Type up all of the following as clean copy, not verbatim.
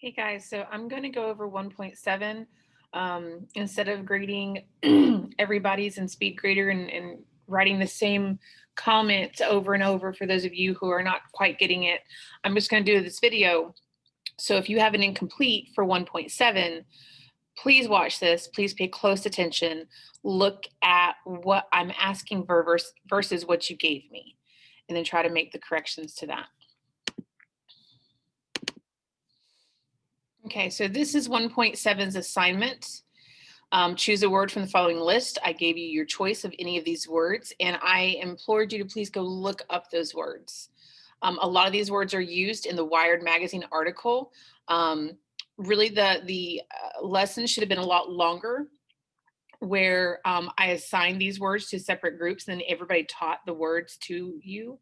Hey guys, so I'm going to go over 1.7 instead of grading everybody's in speed grader and writing the same comments over and over for those of you who are not quite getting it. I'm just going to do this video. So if you have an incomplete for 1.7, please watch this. Please pay close attention. Look at what I'm asking for versus what you gave me, and then try to make the corrections to that. Okay, so this is 1.7's assignment. Choose a word from the following list. I gave you your choice of any of these words, and I implored you to please go look up those words. A lot of these words are used in the Wired magazine article. Really, the lesson should have been a lot longer, where I assigned these words to separate groups and then everybody taught the words to you.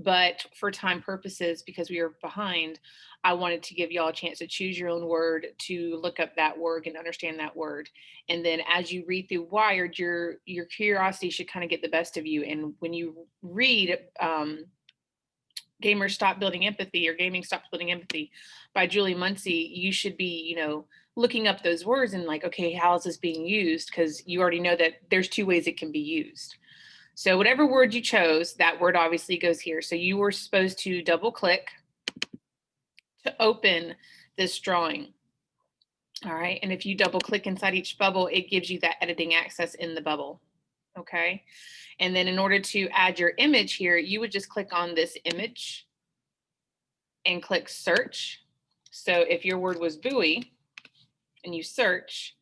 But for time purposes, because we are behind, I wanted to give y'all a chance to choose your own word, to look up that word and understand that word. And then as you read through Wired, your curiosity should kind of get the best of you. And when you read Gamers Stop Building Empathy or Gaming Stops Building Empathy by Julie Muncie, you should be, looking up those words and like, okay, how is this being used? Because you already know that there's two ways it can be used. So whatever word you chose, that word obviously goes here. So you were supposed to double click to open this drawing. All right, and if you double click inside each bubble, it gives you that editing access in the bubble. Okay, and then in order to add your image here, you would just click on this image and click search. So if your word was buoy and you search,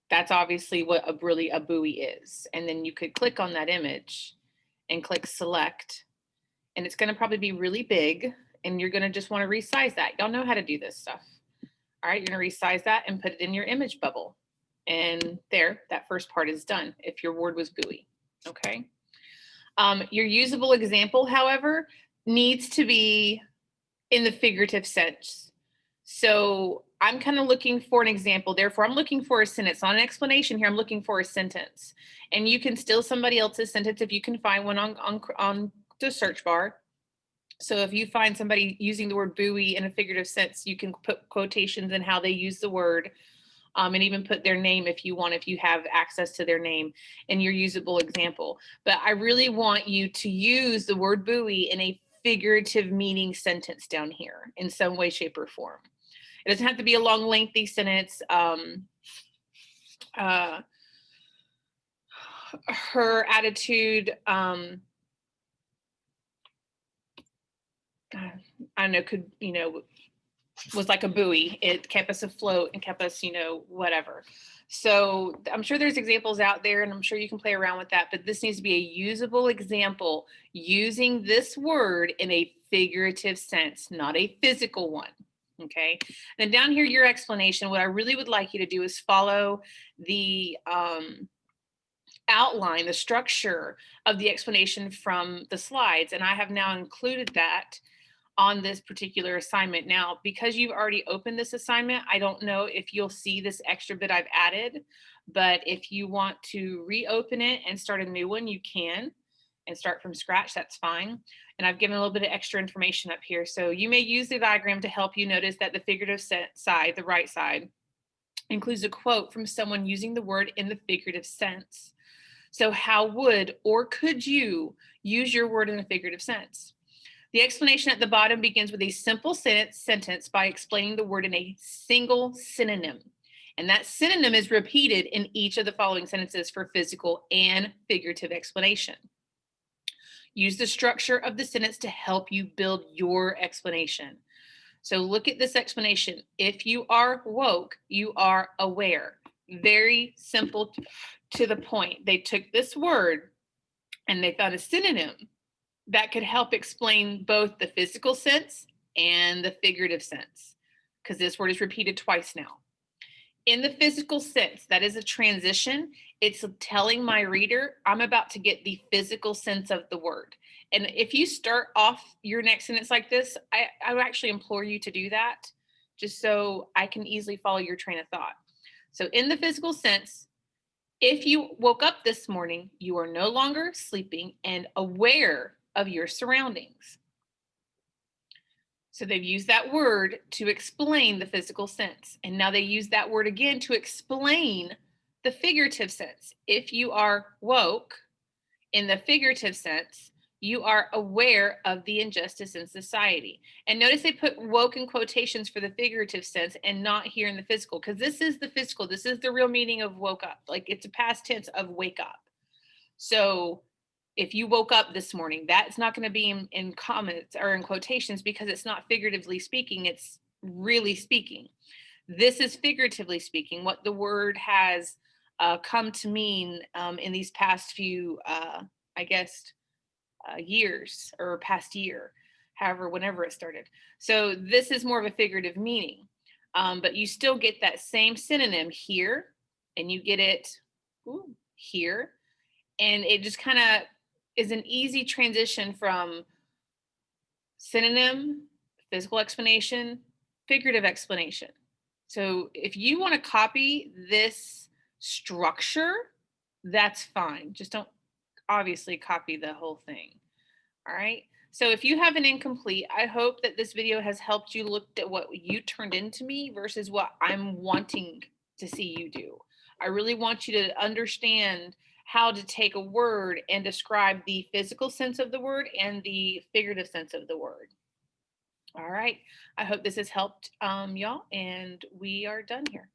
that's obviously what a buoy is. And then you could click on that image and click select, and it's going to probably be really big, and you're going to just want to resize that. Y'all know how to do this stuff. All right, you're going to resize that and put it in your image bubble. And there, that first part is done if your word was buoy. Okay. Your usable example, however, needs to be in the figurative sense. So I'm kind of looking for an example. Therefore, I'm looking for a sentence, not an explanation here. I'm looking for a sentence. And you can steal somebody else's sentence if you can find one on the search bar. So if you find somebody using the word buoy in a figurative sense, you can put quotations in how they use the word, and even put their name if you want, if you have access to their name in your usable example. But I really want you to use the word buoy in a figurative meaning sentence down here in some way, shape, or form. It doesn't have to be a long, lengthy sentence. Her attitude, I don't know, could, was like a buoy. It kept us afloat and kept us, whatever. So I'm sure there's examples out there, and I'm sure you can play around with that, but this needs to be a usable example using this word in a figurative sense, not a physical one. Okay. Then down here, your explanation, what I really would like you to do is follow the outline, the structure of the explanation from the slides. And I have now included that on this particular assignment. Now, because you've already opened this assignment, I don't know if you'll see this extra bit I've added, but if you want to reopen it and start a new one, you can, and start from scratch, that's fine. And I've given a little bit of extra information up here. So you may use the diagram to help you notice that the figurative side, the right side, includes a quote from someone using the word in the figurative sense. So how would or could you use your word in a figurative sense? The explanation at the bottom begins with a simple sentence by explaining the word in a single synonym. And that synonym is repeated in each of the following sentences for physical and figurative explanation. Use the structure of the sentence to help you build your explanation. So look at this explanation. If you are woke, you are aware. Very simple to the point. They took this word and they found a synonym that could help explain both the physical sense and the figurative sense, because this word is repeated twice now. In the physical sense, that is a transition. It's telling my reader, I'm about to get the physical sense of the word. And if you start off your next sentence like this, I would actually implore you to do that, just so I can easily follow your train of thought. So in the physical sense, if you woke up this morning, you are no longer sleeping and aware of your surroundings. So they've used that word to explain the physical sense. And now they use that word again to explain the figurative sense. If you are woke in the figurative sense, you are aware of the injustice in society. And notice they put woke in quotations for the figurative sense and not here in the physical, because this is the physical. This is the real meaning of woke up. Like it's a past tense of wake up. So if you woke up this morning, that's not going to be in comments or in quotations because it's not figuratively speaking, it's really speaking. This is figuratively speaking, what the word has come to mean in these past few, I guess, years or past year, however, whenever it started. So this is more of a figurative meaning, but you still get that same synonym here, and you get it here, and it just kind of is an easy transition from synonym, physical explanation, figurative explanation. So if you want to copy this structure, that's fine. Just don't obviously copy the whole thing. All right. So if you have an incomplete, I hope that this video has helped you look at what you turned into me versus what I'm wanting to see you do. I really want you to understand how to take a word and describe the physical sense of the word and the figurative sense of the word. All right. I hope this has helped y'all, and we are done here.